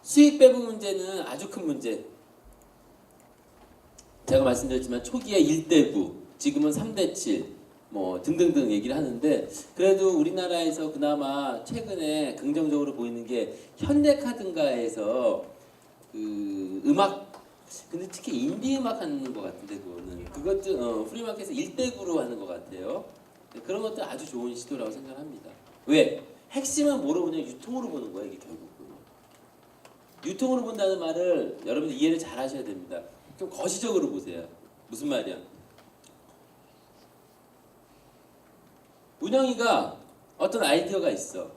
수익 배분 문제는 아주 큰 문제. 제가 말씀드렸지만 초기에 1대9, 지금은 3대7, 뭐 등등등 얘기를 하는데 그래도 우리나라에서 그나마 최근에 긍정적으로 보이는 게 현대카드인가에서 그 음악, 근데 특히 인디 음악 하는 것 같은데 그것도 프리마켓에서 1대9로 하는 것 같아요. 그런 것도 아주 좋은 시도라고 생각합니다. 왜? 핵심은 뭐로 보냐? 유통으로 보는 거예요, 이게 결국은. 유통으로 본다는 말을 여러분들 이해를 잘 하셔야 됩니다. 좀 거시적으로 보세요. 무슨 말이야? 운영이가 어떤 아이디어가 있어.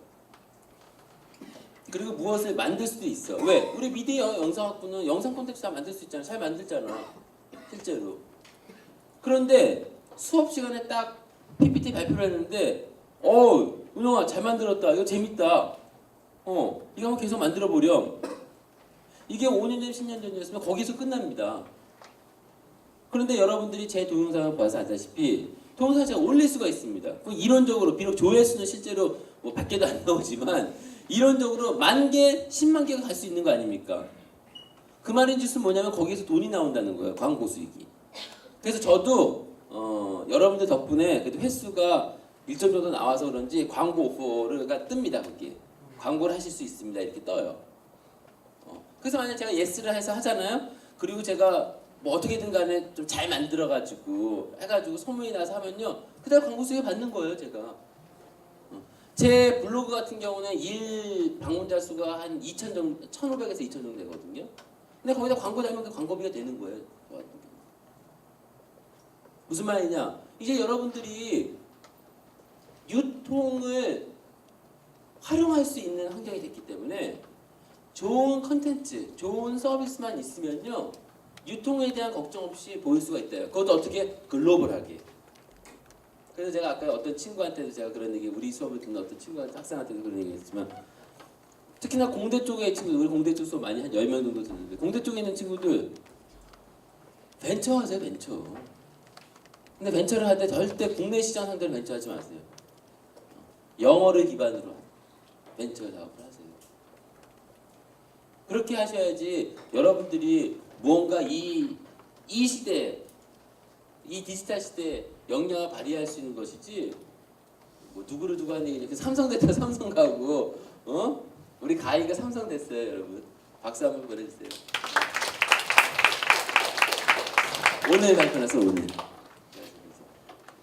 그리고 무엇을 만들 수도 있어. 왜? 우리 미디어 영상학부는 영상 콘텐츠 다 만들 수 있잖아. 잘 만들잖아. 실제로. 그런데 수업 시간에 딱 PPT 발표를 했는데 운영아 잘 만들었다. 이거 재밌다. 이거 한번 계속 만들어 보렴. 이게 5년 전, 10년 전이었으면 거기서 끝납니다. 그런데 여러분들이 제 동영상을 봐서 알다시피 동영상을 제가 올릴 수가 있습니다. 이론적으로 비록 조회수는 실제로 뭐 100개도 안 나오지만 이론적으로 10,000개, 10만 개가 갈 수 있는 거 아닙니까? 그 말인 짓은 뭐냐면 거기에서 돈이 나온다는 거예요. 광고 수익이. 그래서 저도 여러분들 덕분에 그래도 횟수가 일정 정도 나와서 그런지 광고 오퍼가 뜹니다. 거기에. 광고를 하실 수 있습니다. 이렇게 떠요. 그래서 만약 제가 예스를 해서 하잖아요. 그리고 제가 뭐 어떻게든 간에 좀 잘 만들어가지고 해가지고 소문이 나서 하면요. 그다음 광고 수익 받는 거예요. 제가. 제 블로그 같은 경우는 일 방문자 수가 한 2,000 정도, 1,500에서 2,000 정도 되거든요. 근데 거기다 광고 달면 그 광고비가 되는 거예요. 무슨 말이냐? 이제 여러분들이 유통을 활용할 수 있는 환경이 됐기 때문에 좋은 컨텐츠, 좋은 서비스만 있으면요. 유통에 대한 걱정 없이 보일 수가 있대요. 그것도 어떻게? 글로벌하게. 그래서 제가 아까 어떤 친구한테도 제가 그런 얘기, 우리 수업을 듣는 어떤 친구한테, 학생한테도 그런 얘기 했지만 특히나 공대 쪽의 친구들, 우리 공대 쪽 수업 많이 한 10명 정도 듣는데 공대 쪽에 있는 친구들 벤처 하세요, 벤처. 근데 벤처를 할 때 절대 국내 시장 상대로 벤처하지 마세요. 영어를 기반으로 벤처 작업을 하세요. 그렇게 하셔야지 여러분들이 무언가 이 시대에, 이 디지털 시대에 역량을 발휘할 수 있는 것이지 뭐 누구를 두고 하는 얘기냐. 삼성 됐다 삼성 가고 우리 가희가 삼성 됐어요. 여러분 박수 한번 보내주세요. 오늘 발표났어. 오늘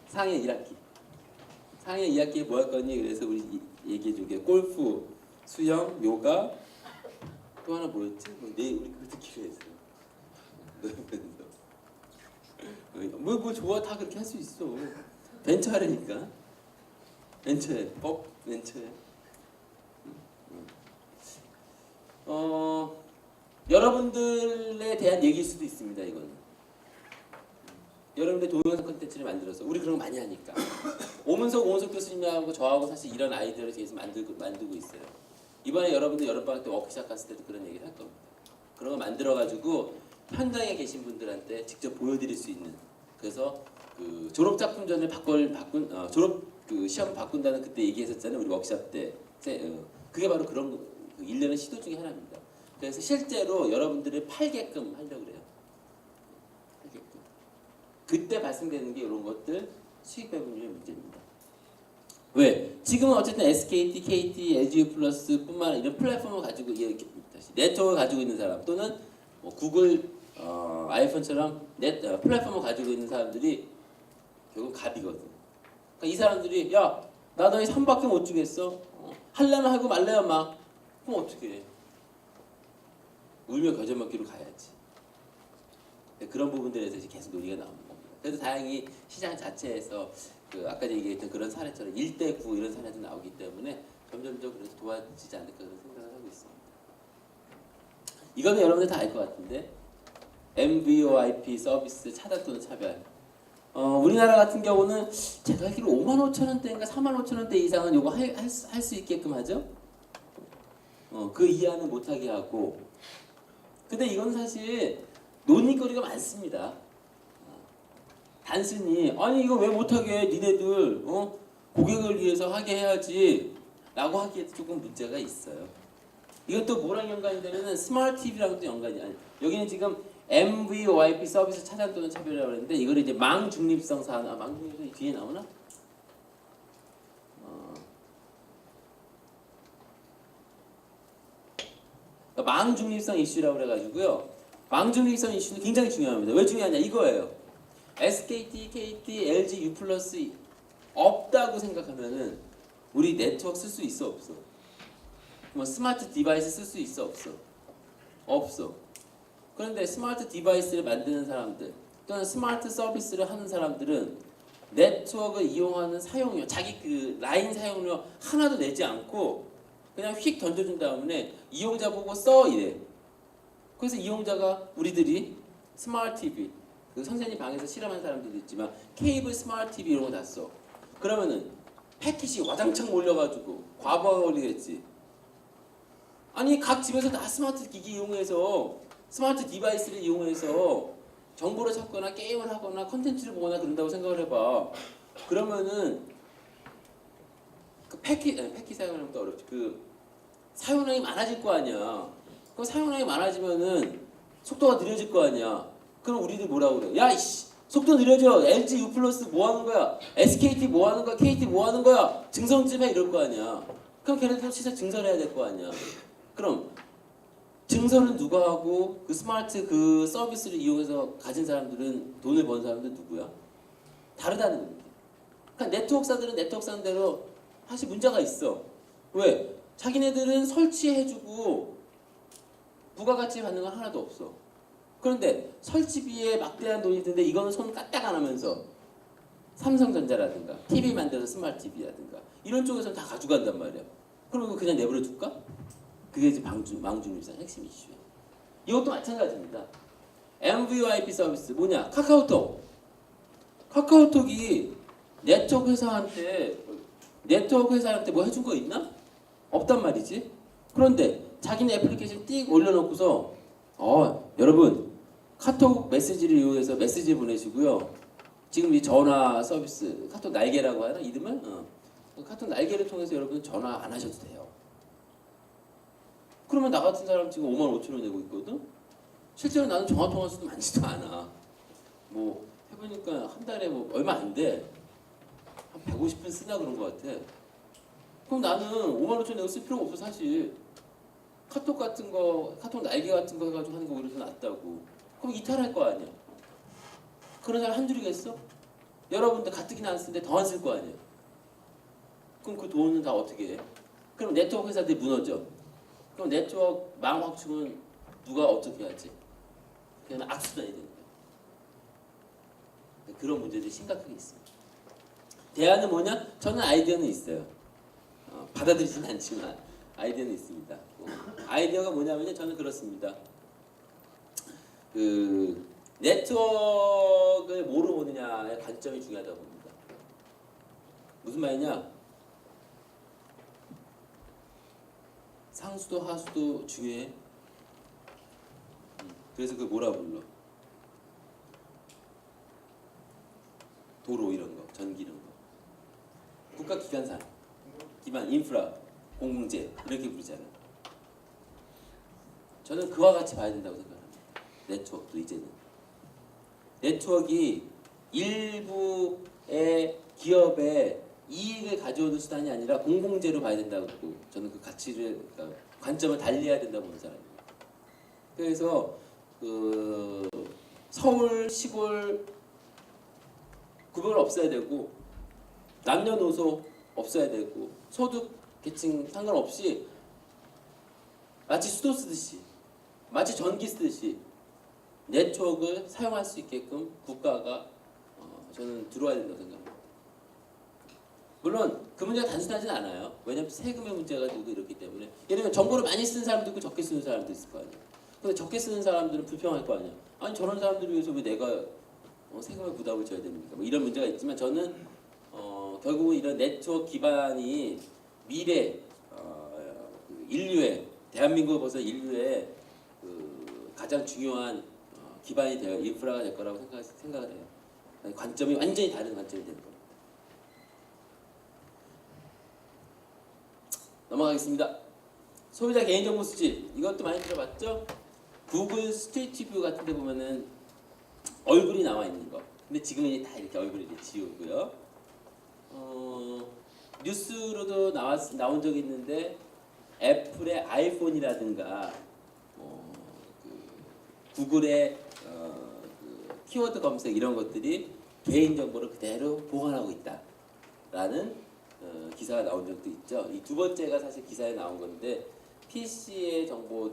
상해 1학기 상해 2학기에 뭐 할 거니? 그래서 우리 얘기해주게. 골프, 수영, 요가, 또 하나 뭐였지? 내일 우리 그거 듣기로 했어요. 뭐 좋아. 다 그렇게 할 수 있어. 벤처 하려니까. 벤처에 벤처에. 여러분들에 대한 얘기일 수도 있습니다. 이거는 여러분들 동영상 콘텐츠를 만들어서 우리 그런 거 많이 하니까 오문석 교수님하고 저하고 사실 이런 아이디어를 계속 만들고 있어요. 이번에 여러분들 여름방학 때 워크숍 갔을 때도 그런 얘기를 할 겁니다. 그런 거 만들어가지고 현장에 계신 분들한테 직접 보여드릴 수 있는. 그래서 그 졸업 작품전을 졸업 그 시험 바꾼다는 그때 얘기했었잖아요. 우리 워크숍 때. 그게 바로 그런 그 일련의 시도 중에 하나입니다. 그래서 실제로 여러분들을 팔게끔 하려고 그래요. 팔게끔. 그때 발생되는 게 이런 것들 수익 배분율의 문제입니다. 왜? 지금은 어쨌든 SKT, KT, LG++뿐만 아니라 이런 플랫폼을 가지고 네트워크를 가지고 있는 사람 또는 뭐 구글, 아이폰처럼 플랫폼을 가지고 있는 사람들이 결국 갑이거든. 그러니까 이 사람들이 야, 나 너희 3밖에 못 주겠어. 하려면 하고 말려면 막. 그럼 어떻게 해? 울며 겨자 먹기로 가야지. 그런 부분들에서 이제 계속 논의가 나오는 겁니다. 그래서 다행히 시장 자체에서 그 아까 얘기했던 그런 사례처럼 1대9 이런 사례도 나오기 때문에 점점점 그래서 도와지지 않을까 그런 생각을 하고 있습니다. 이거는 여러분들 다 알 것 같은데 MVOIP 서비스 차단 또는 차별. 우리나라 같은 경우는 제가 알기로 55,000원대인가 45,000원대 이상은 요거 할 수 있게끔 하죠. 그 이하는 못하게 하고. 근데 이건 사실 논의거리가 많습니다. 단순히 아니 이거 왜 못하게 해? 니네들 고객을 위해서 하게 해야지 라고 하기에도 조금 문제가 있어요. 이것도 뭐랑 연관이 되면은 스마트 TV랑도 연관이 아니. 여기는 지금 MVOIP 서비스 차단 또는 차별이라고 했는데 이거를 이제 망 중립성 사안, 망 중립성이 뒤에 나오나? 그러니까 망 중립성 이슈라고 그래가지고요. 망 중립성 이슈는 굉장히 중요합니다. 왜 중요하냐 이거예요. SKT, KT, LG, U+ 없다고 생각하면은 우리 네트워크 쓸 수 있어 없어? 뭐 스마트 디바이스 쓸 수 있어 없어? 없어. 그런데 스마트 디바이스를 만드는 사람들 또는 스마트 서비스를 하는 사람들은 네트워크를 이용하는 사용료, 자기 그 라인 사용료 하나도 내지 않고 그냥 휙 던져준 다음에 이용자 보고 써 이래. 그래서 이용자가 우리들이 스마트 TV, 그 선생님 방에서 실험한 사람들도 있지만 케이블 스마트 TV 이런 거 다 써. 그러면은 패킷이 와장창 몰려가지고 과부하가 걸리겠지. 아니 각 집에서 다 스마트 기기 이용해서 스마트 디바이스를 이용해서 정보를 찾거나 게임을 하거나 컨텐츠를 보거나 그런다고 생각을 해봐. 그러면은 그 패킷 사용하면 또 어렵지. 그 사용량이 많아질 거 아니야. 그럼 사용량이 많아지면은 속도가 느려질 거 아니야. 그럼 우리들 뭐라고 그래? 야 이씨 속도 느려져. LG U+ 뭐 하는 거야? SKT 뭐 하는 거야? KT 뭐 하는 거야? 증설 좀 해 이럴 거 아니야. 그럼 걔네들 진짜 증설해야 될 거 아니야. 그럼 증설은 누가 하고 그 스마트 그 서비스를 이용해서 가진 사람들은 돈을 버는 사람들은 누구야? 다르다는 겁니다. 그러니까 네트워크사들은 네트워크사대로 사실 문제가 있어. 왜? 자기네들은 설치해주고 부가가치 받는 건 하나도 없어. 그런데 설치비에 막대한 돈이 드는데 이거는 손 까딱 안 하면서 삼성전자라든가 TV 만들어서 스마트 TV라든가 이런 쪽에서는 다 가져간단 말이야. 그럼 이거 그냥 내버려 둘까? 그게 이제 망중립상 핵심 이슈예요. 이것도 마찬가지입니다. MVOIP 서비스 뭐냐? 카카오톡이 네트워크 회사한테 뭐 해준 거 있나? 없단 말이지. 그런데 자기네 애플리케이션 띡 올려놓고서 여러분 카톡 메시지를 이용해서 메시지 보내시고요. 지금 이 전화 서비스 카톡 날개라고 하나 이름을? 카톡 날개를 통해서 여러분 전화 안 하셔도 돼요. 그러면 나 같은 사람 지금 55,000원 내고 있거든? 실제로 나는 전화통화 수도 많지도 않아. 뭐 해보니까 한 달에 뭐 얼마 안 돼. 한 150분 쓰나 그런 것 같아. 그럼 나는 55,000원 내고 쓸 필요가 없어 사실. 카톡 같은 거, 카톡 날개 같은 거 해가지고 하는 거 오히려 더 낫다고. 그럼 이탈할 거 아니야. 그런 사람 한둘이겠어? 여러분들 가뜩이나 안 쓰는데 더 안 쓸 거 아니야. 그럼 그 돈은 다 어떻게 해? 그럼 네트워크 회사들이 무너져. 그럼 네트워크 망 확충은 누가 어떻게 하지? 그냥 악수단이 되는 거야. 그런 문제들이 심각하게 있습니다. 대안은 뭐냐? 저는 아이디어는 있어요. 받아들이진 않지만 아이디어는 있습니다. 아이디어가 뭐냐면요, 저는 그렇습니다. 그 네트워크를 뭐로 보느냐의 관점이 중요하다고 봅니다. 무슨 말이냐? 상수도 하수도 중요해. 그래서 그걸 뭐라 불러? 도로 이런 거, 전기 이런 거. 국가 기관사, 기반 인프라, 공공재 이렇게 부르잖아. 저는 그와 같이 봐야 된다고 생각합니다. 네트워크도 이제는 네트워크가 일부의 기업의 이익을 가져오는 수단이 아니라 공공재로 봐야 된다고 저는 그 가치를 그러니까 관점을 달리해야 된다고 보는 사람입니다. 그래서 그 서울 시골 구별 없어야 되고 남녀노소 없어야 되고 소득 계층 상관없이 마치 수도 쓰듯이 마치 전기 쓰듯이 네트워크를 사용할 수 있게끔 국가가 저는 들어와야 된다고 생각합니다. 물론 그 문제가 단순하진 않아요. 왜냐하면 세금의 문제가 되고 이렇기 때문에 예를 들면 정보를 많이 쓰는 사람도 있고 적게 쓰는 사람도 있을 거 아니에요. 근데 적게 쓰는 사람들은 불평할 거 아니에요. 아니 저런 사람들을 위해서 왜 내가 세금의 부담을 져야 됩니까? 뭐 이런 문제가 있지만 저는 결국은 이런 네트워크 기반이 미래 인류의 대한민국을 벗어 인류의 그 가장 중요한 기반이 되어 인프라가 될 거라고 생각을 해요. 관점이 완전히 다른 관점이 되는 겁니다. 넘어가겠습니다. 소비자 개인정보 수집 이것도 많이 들어봤죠? 구글 스트리트 뷰 같은 데 보면은 얼굴이 나와 있는 거. 근데 지금은 다 이렇게 얼굴이 이렇게 지우고요. 뉴스로도 나온 적이 있는데 애플의 아이폰이라든가 구글의 키워드 검색 이런 것들이 개인정보를 그대로 보관하고 있다라는 기사가 나온 적도 있죠. 이 두 번째가 사실 기사에 나온 건데 PC에 정보가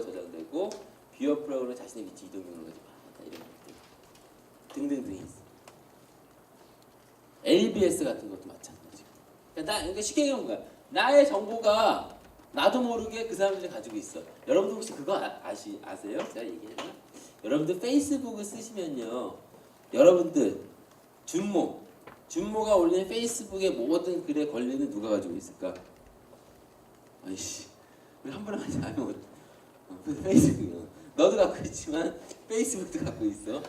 저장되고 비어 프로그램으로 자신의 위치 이동 경로가 많다 이런 것들 등등등이 있어. LBS 같은 것도 마찬가지고. 그러니까 쉽게 얘기하는 거야. 나의 정보가 나도 모르게 그 사람들이 가지고 있어. 여러분들 혹시 그거 아세요? 제가 얘기했나? 여러분들 페이스북을 쓰시면요. 여러분들 준모가 올린 페이스북의 모든 글에 권리는 누가 가지고 있을까? 아이씨, 우리 한 번만 하면 페이스북이요. 너도 갖고 있지만 페이스북도 갖고 있어.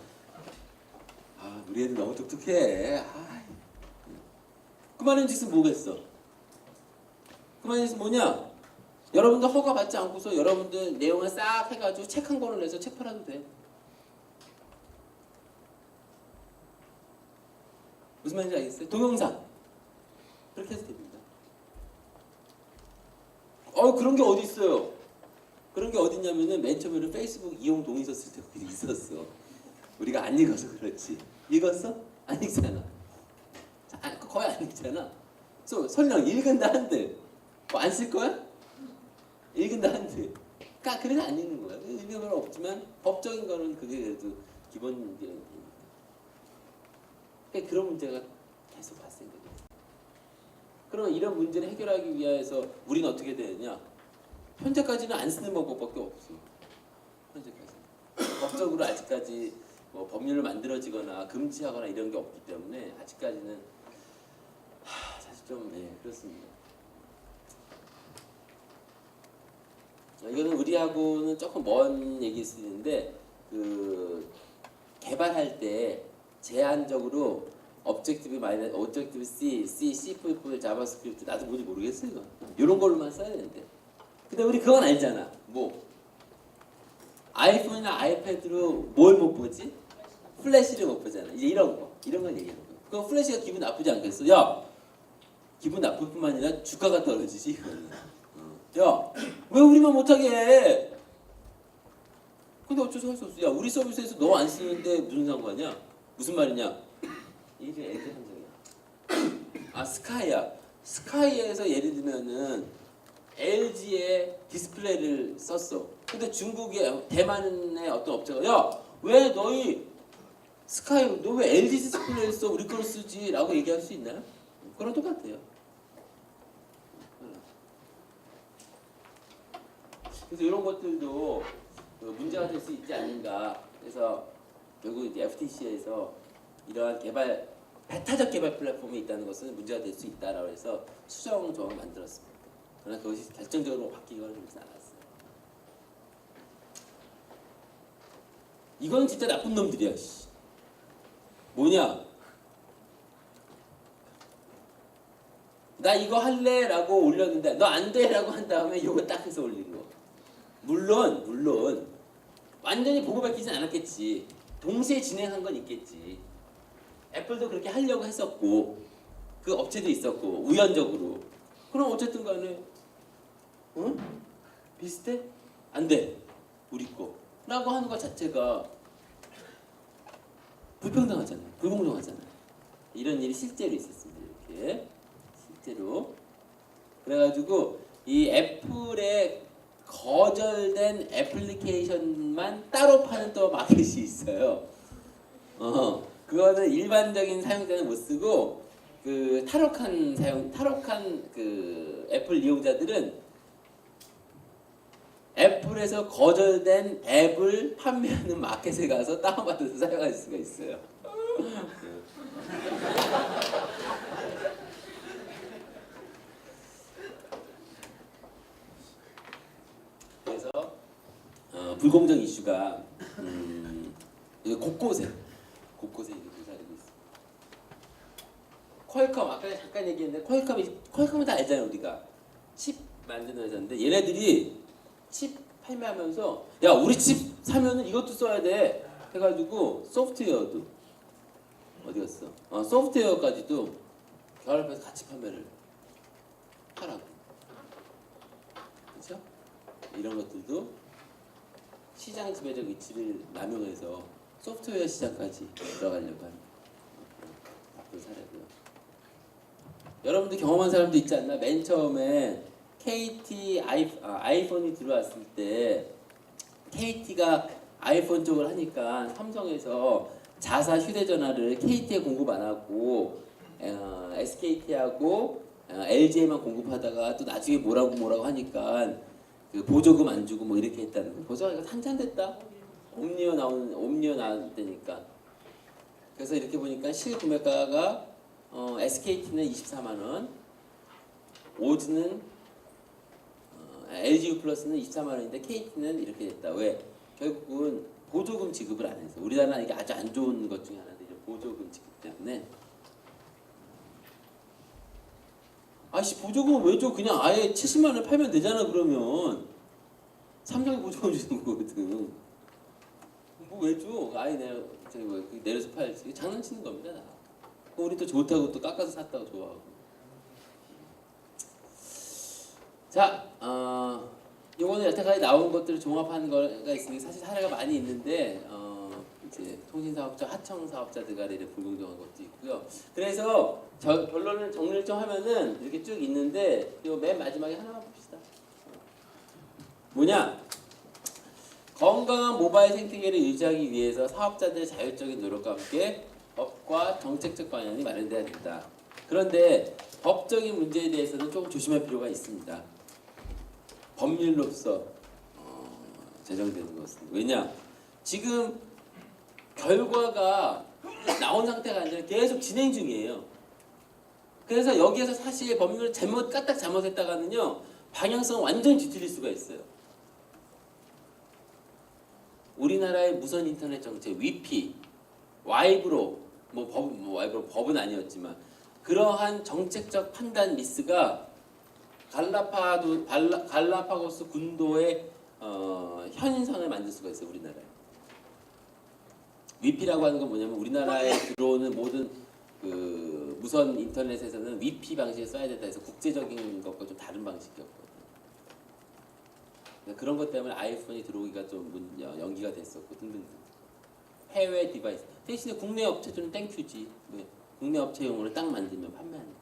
아, 우리 애들 너무 똑똑해. 그만한 짓은 뭐겠어? 그만한 짓은 뭐냐? 여러분들 허가 받지 않고서 여러분들 내용을 싹 해가지고 책 한 권을 내서 책 팔아도 돼. 무슨 말인지 알겠어요? 동영상 그렇게 해도 됩니다. 그런 게 어디 있어요? 그런 게 어디 있냐면은 맨 처음에는 페이스북 이용 동의 썼을 때 거기 있었어. 우리가 안 읽어서 그렇지. 읽었어? 안 읽잖아. 거의 안 읽잖아. 설령 읽은다 한들 안 쓸 거야? 읽은다 한들. 그래서 안 읽는 거야. 읽는 건 없지만 법적인 거는 그게 그래도 기본 문제는 되니까. 그런 문제가 계속 발생되거든요. 그러면 이런 문제를 해결하기 위해서 우리는 어떻게 되느냐? 현재까지는 안 쓰는 방법밖에 없어. 현재까지. 법적으로 아직까지 뭐 법률을 만들어지거나 금지하거나 이런 게 없기 때문에 아직까지는 사실 좀 그렇습니다. 이거는 우리하고는 조금 먼 얘기일 수 있는데 개발할 때 제한적으로 objective C, C++, 자바스크립트 나도 뭔지 모르겠어요. 이런 걸로만 써야 되는데. 근데 우리 그건 알잖아. 아이폰이나 아이패드로 뭘 못 보지? 플래시를 못 보잖아. 이제 이런 건 얘기하는 거야. 그럼 플래시가 기분 나쁘지 않겠어? 야, 기분 나쁠 뿐만 아니라 주가가 떨어지지 이거는. 야, 왜 우리만 못하게 해? 근데 어쩔 수 없어. 야, 우리 서비스에서 너 안 쓰는데 무슨 상관이야? 무슨 말이냐? 이게 애들 한정이야. 스카이야. 스카이에서 예를 들면은 LG의 디스플레이를 썼어. 근데 중국의 대만의 어떤 업체가 왜 너희 스카이 너 왜 LG 디스플레이를 써? 우리 걸 쓰지? 라고 얘기할 수 있나요? 그런 똑같아요. 그래서 이런 것들도 문제가 될 수 있지 않는가. 그래서 결국 이제 FTC에서 이러한 배타적 개발 플랫폼이 있다는 것은 문제가 될 수 있다라고 해서 수정 조항을 만들었습니다. 그러나 그것이 결정적으로 바뀌거나 그러지 않았어요. 이건 진짜 나쁜 놈들이야. 뭐냐? 나 이거 할래? 라고 올렸는데 너 안 돼? 라고 한 다음에 이거 딱 해서 올리는 거. 물론 완전히 보고 밝히진 않았겠지. 동시에 진행한 건 있겠지. 애플도 그렇게 하려고 했었고 그 업체도 있었고 우연적으로. 그럼 어쨌든 간에 비슷해? 안 돼. 우리 거. 라고 하는 것 자체가 불평등하잖아요. 불공정하잖아요. 이런 일이 실제로 있었습니다. 이렇게. 실제로. 그래가지고 이 애플의 거절된 애플리케이션만 따로 파는 또 마켓이 있어요. 그거는 일반적인 사용자는 못 쓰고 탈옥한 애플 이용자들은 애플에서 거절된 앱을 판매하는 마켓에 가서 다운받아서 사용할 수가 있어요. 그래서 불공정 이슈가 곳곳에 이렇게 도사리고 있습니다. 퀄컴 아까 잠깐 얘기했는데 퀄컴은 다 알잖아요. 우리가 칩 만드는 회사인데 얘네들이 칩 판매하면서 야 우리 칩 사면은 이것도 써야 돼 해가지고 소프트웨어도 어디 갔어? 소프트웨어까지도 결합해서 같이 판매를 하라고. 그렇죠? 이런 것들도 시장 지배적 위치를 남용해서 소프트웨어 시장까지 들어가려고 하는 나쁜 사례고요. 여러분들 경험한 사람도 있지 않나? 맨 처음에 KT 아이폰이 들어왔을 때 KT가 아이폰 쪽을 하니까 삼성에서 자사 휴대전화를 KT에 공급 안 하고 SKT하고 LG에만 공급하다가 또 나중에 뭐라고 하니까 그 보조금 안 주고 뭐 이렇게 했다는 거. 보조가 이거 한참 옴니어 나왔다니까. 그래서 이렇게 보니까 실구매가가 SKT는 24만 원, 오즈는 LG U 플러스는 24만 원인데 KT는 이렇게 됐다. 왜? 결국은 보조금 지급을 안 해서. 우리나라는 이게 아주 안 좋은 것 중에 하나인데 보조금 지급 때문에. 아씨 보조금 왜 줘? 그냥 아예 70만 원 팔면 되잖아. 그러면 삼성이 보조금 주는 거거든. 뭐 왜 줘? 아예 내려서 팔지. 장난치는 겁니다. 나. 우리 또 좋다고 또 깎아서 샀다고 좋아하고. 자, 요거는 여태까지 나온 것들을 종합한 거가 있으니까 사실 사례가 많이 있는데 이제 통신사업자, 하청사업자들 간에 불공정한 것도 있고요. 그래서 결론을 정리를 좀 하면은 이렇게 쭉 있는데 요 맨 마지막에 하나만 봅시다. 뭐냐? 건강한 모바일 생태계를 유지하기 위해서 사업자들의 자율적인 노력과 함께 법과 정책적 방향이 마련돼야 된다. 그런데 법적인 문제에 대해서는 조금 조심할 필요가 있습니다. 법률로서 제정되는 것은. 왜냐? 지금 결과가 나온 상태가 아니라 계속 진행 중이에요. 그래서 여기에서 사실 법률을 까딱 잘못했다가는요 방향성 완전히 뒤틀릴 수가 있어요. 우리나라의 무선 인터넷 정책 위피, 와이브로 와이브로 법은 아니었지만 그러한 정책적 판단 미스가 갈라파고스 군도의 현상을 만들 수가 있어요. 우리나라에. 위피라고 하는 건 뭐냐면 우리나라에 들어오는 모든 그 무선 인터넷에서는 위피 방식을 써야 된다 해서 국제적인 것과 좀 다른 방식이었거든요. 그런 것 때문에 아이폰이 들어오기가 좀 연기가 됐었고 등등등. 해외 디바이스 대신에 국내 업체들은 땡큐지. 국내 업체용으로 딱 만들면 판매하니까.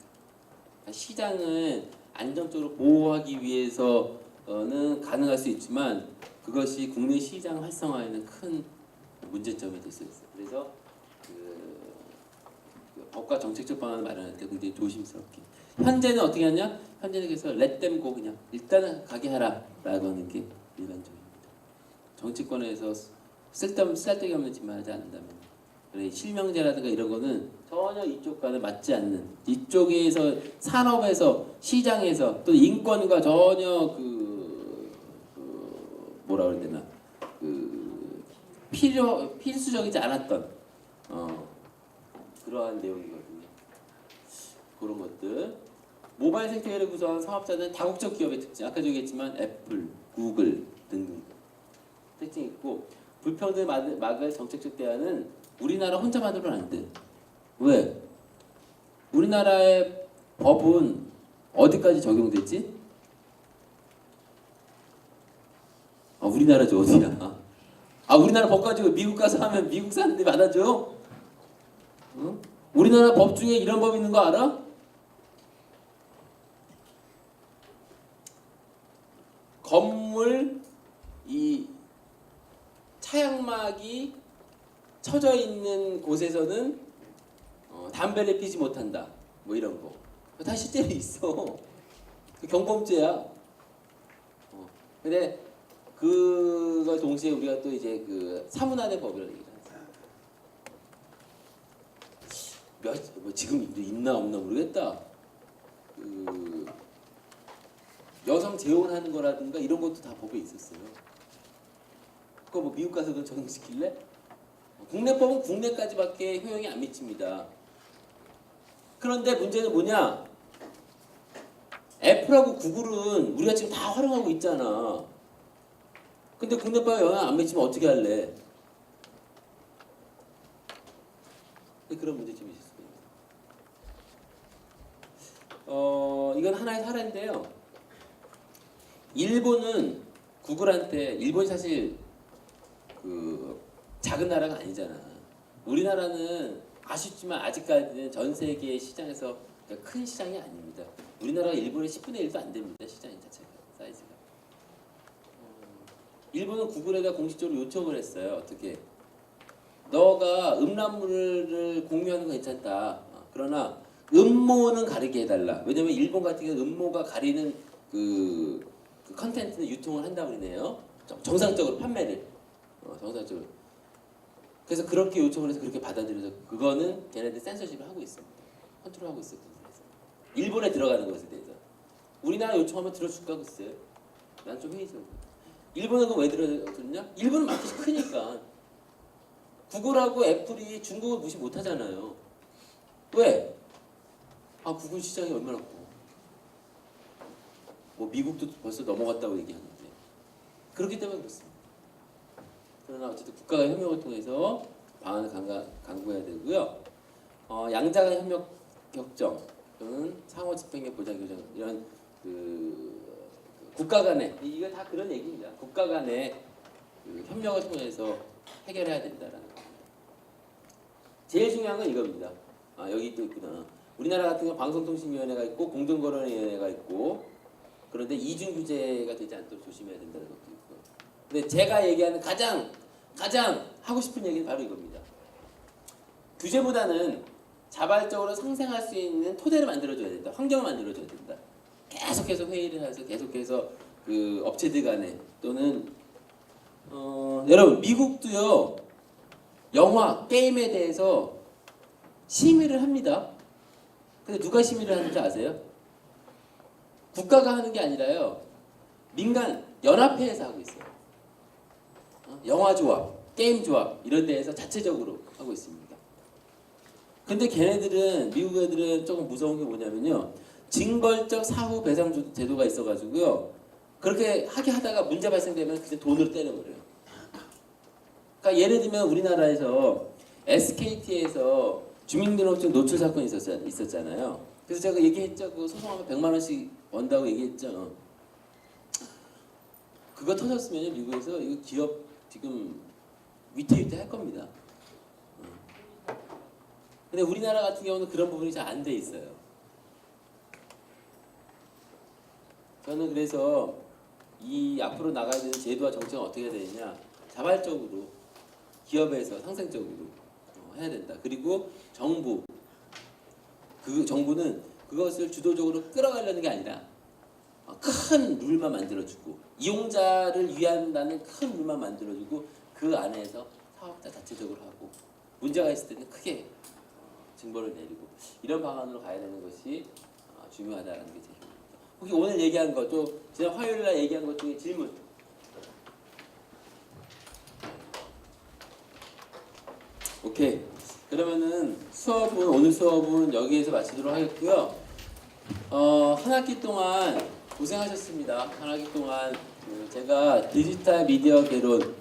그러니까 시장은 안정적으로 보호하기 위해서는 가능할 수 있지만 그것이 국내 시장 활성화에는 큰 문제점이 될 수 있어요. 그래서 그 법과 정책적 방안을 마련할 때 굉장히 조심스럽게. 현재는 어떻게 하냐? 현재는 그래서 let them go 그냥 일단은 가게 하라라고 하는 게 일반적입니다. 정치권에서 쓸데기 없는 짓만 하지 않는다면 그래, 실명제라든가 이런 거는 전혀 이쪽과는 맞지 않는 이쪽에서 산업에서 시장에서 또 인권과 전혀 뭐라 그래야 되나 필수적이지 않았던 그러한 내용이거든요. 그런 것들. 모바일 생태계를 구성한 사업자는 다국적 기업의 특징, 아까 얘기했지만 애플, 구글 등등 특징이 있고 불평등을 막을 정책적 대안은 우리나라 혼자만으로는 안 돼. 왜? 우리나라의 법은 어디까지 적용됐지? 우리나라죠. 어디야? 우리나라 법 가지고 미국 가서 하면 미국 사람들이 받아줘? 응? 우리나라 법 중에 이런 법 있는 거 알아? 건물 이 차양막이 쳐져 있는 곳에서는 담배를 피지 못한다. 뭐 이런 거. 다 실제로 있어. 그 경범죄야. 근데 그걸 동시에 우리가 또 이제 그 사문화된 법이라는 얘기를 하죠. 뭐 지금 있나 없나 모르겠다. 여성 재혼하는 거라든가 이런 것도 다 법에 있었어요. 그거 뭐 미국 가서 그걸 적용시킬래? 국내법은 국내까지밖에 효용이 안 미칩니다. 그런데 문제는 뭐냐? 애플하고 구글은 우리가 지금 다 활용하고 있잖아. 근데 국내파에 영향 안 미치면 어떻게 할래? 그런 문제점이 있을 수 있습니다. 이건 하나의 사례인데요. 일본은 구글한테, 일본이 사실 그 작은 나라가 아니잖아. 우리나라는 아쉽지만 아직까지는 전 세계 시장에서 큰 시장이 아닙니다. 우리나라가 일본의 10분의 1도 안 됩니다. 시장 자체가, 사이즈가. 일본은 구글에다 공식적으로 요청을 했어요. 어떻게? 너가 음란물을 공유하는 건 괜찮다. 그러나 음모는 가리게 해달라. 왜냐면 일본 같은 경우는 음모가 가리는 그 컨텐츠는 유통을 한다고 그러네요. 정상적으로 판매를. 정상적으로. 그래서 그렇게 요청을 해서 그렇게 받아들여서 그거는 걔네들 센서십을 하고 있습니다. 컨트롤하고 있어요. 일본에 들어가는 것에 대해서. 우리나라 요청하면 들어줄까 글쎄요. 난 좀 회의적이야. 일본은 그거 왜 들어줬냐? 일본은 마켓이 크니까. 구글하고 애플이 중국을 무시 못하잖아요. 왜? 구글 시장이 얼마나 커. 뭐 미국도 벌써 넘어갔다고 얘기하는데. 그렇기 때문에 그렇습니다. 그러나 어쨌든 국가가 협력을 통해서 방안을 강구해야 되고요. 양자간 협력 협정 또는 상호 집행력 보장 교정 이런 국가 간의 이거 다 그런 얘기입니다. 국가 간의 협력을 통해서 해결해야 된다라는 겁니다. 제일 중요한 건 이겁니다. 여기 또 있구나. 우리나라 같은 경우 방송통신위원회가 있고 공정거래위원회가 있고 그런데 이중 규제가 되지 않도록 조심해야 된다는 것도 있고. 근데 제가 얘기하는 가장 하고 싶은 얘기는 바로 이겁니다. 규제보다는 자발적으로 상생할 수 있는 토대를 만들어줘야 된다. 환경을 만들어줘야 된다. 계속해서 회의를 해서 계속해서 그 업체들 간에 또는 여러분 미국도요 영화 게임에 대해서 심의를 합니다. 근데 누가 심의를 하는지 아세요? 국가가 하는 게 아니라요 민간 연합회에서 하고 있어요. 영화 조합, 게임 조합 이런 데에서 자체적으로 하고 있습니다. 근데 걔네들은 미국 애들은 조금 무서운 게 뭐냐면요 징벌적 사후 배상 제도가 있어가지고요 그렇게 하다가 문제 발생되면 그냥 돈으로 때려버려요. 그러니까 예를 들면 우리나라에서 SKT에서 주민등록증 노출 사건이 있었잖아요. 그래서 제가 얘기했죠. 그 소송하면 100만 원씩 원다고 얘기했죠. 그거 터졌으면 미국에서 이거 기업 지금 위태위태 할 겁니다. 근데 우리나라 같은 경우는 그런 부분이 잘 안 돼 있어요. 저는 그래서 이 앞으로 나가야 되는 제도와 정책은 어떻게 해야 되느냐 자발적으로 기업에서 상생적으로 해야 된다. 그리고 정부는 그것을 주도적으로 끌어가려는 게 아니라 큰 룰만 만들어주고 이용자를 위한다는 큰 룰만 만들어주고 그 안에서 사업자 자체적으로 하고 문제가 있을 때는 크게 징벌을 내리고 이런 방안으로 가야 되는 것이 중요하다는 게 제 생각입니다. 혹시 오늘 얘기한 것, 또 지난 화요일날 얘기한 것 중에 질문. 오케이. 그러면은 오늘 수업은 여기에서 마치도록 하겠고요. 한 학기 동안 고생하셨습니다. 한 학기 동안 제가 디지털 미디어 개론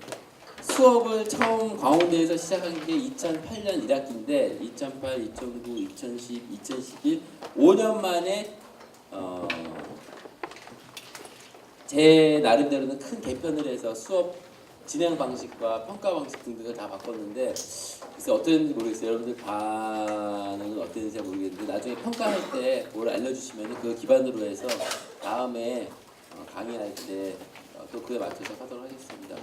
수업을 처음 광운대에서 시작한 게 2008년 1학기인데 2008, 2009, 2010, 2011 5년 만에 제 나름대로는 큰 개편을 해서 수업 진행 방식과 평가 방식 등등을 다 바꿨는데 그래서 어땠는지 모르겠어요. 여러분들 반응은 어땠는지 모르겠는데 나중에 평가할 때 뭘 알려주시면 그 기반으로 해서 다음에 강의할 때 또 그에 맞춰서 하도록 하겠습니다.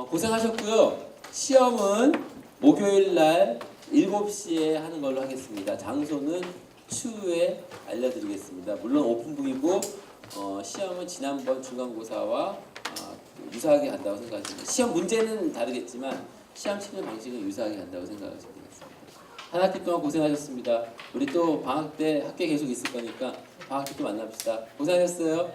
고생하셨고요. 시험은 목요일 날 7시에 하는 걸로 하겠습니다. 장소는 추후에 알려드리겠습니다. 물론 오픈북이고 시험은 지난번 중간고사와 유사하게 간다고 생각하십니다. 시험 문제는 다르겠지만 시험 치는 방식은 유사하게 간다고 생각하시면 되겠습니다. 한 학기 동안 고생하셨습니다. 우리 또 방학 때 학교에 계속 있을 거니까 방학 때 또 만납시다. 고생하셨어요.